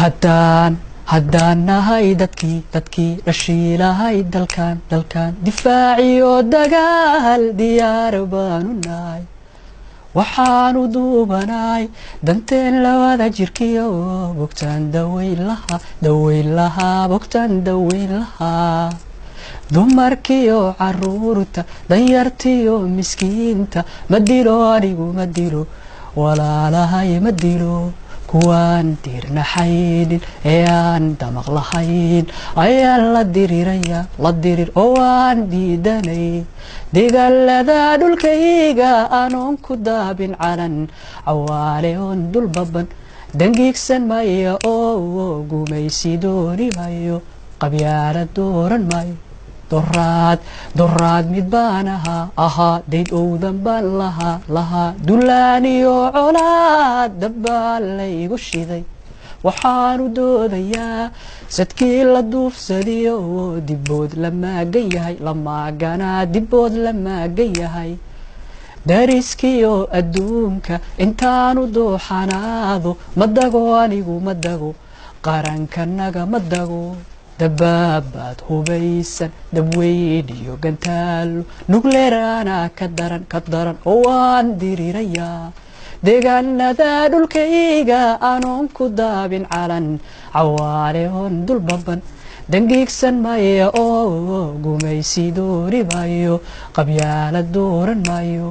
haddaan nahay dadkii dhashiilahay dalkan difaaciyo dagaal diyaar baanu nahay waxaanu duubanahay danteen lawada jirkiyo bogtaan daweyn lahaa bogtaan daweyn lahaa dumarkiyo caruurta danyartiyo miskiinta ma dilo anigu ma dilo walaalahay ma dilo kuwaan diirnaxaynin ee aan damaq lahayn ayaan la dirir oo aan diidanay dagaalada dhulkayga anoon ku daabin calan cawaale oon dulbaban dangiigsan maya oo gumaysi dooni mayo qabyaala dooran mayo doraad mid baan ahaa dayd owdan baan lahaa dulaaniyo colaad dabbaan laygu shiday waxaanu doodayaa sadkii la duufsadiyo dibood la maagan yahay la maaganaa dibood la maagan yahay dariskiyo adduunka intaanu dooxanaado ma dago anigu ma dago qarankanaga ma dago dabaabaad hubaysan dabweyn iyo gantaalo nugleeraana ka daran oo waan dirirayaa deegaanada dhulkayga anoon ku daabin calan cawaale oon dulbaban dangiigsan maya oo gumaysi dooni mayo qabyaala dooran mayo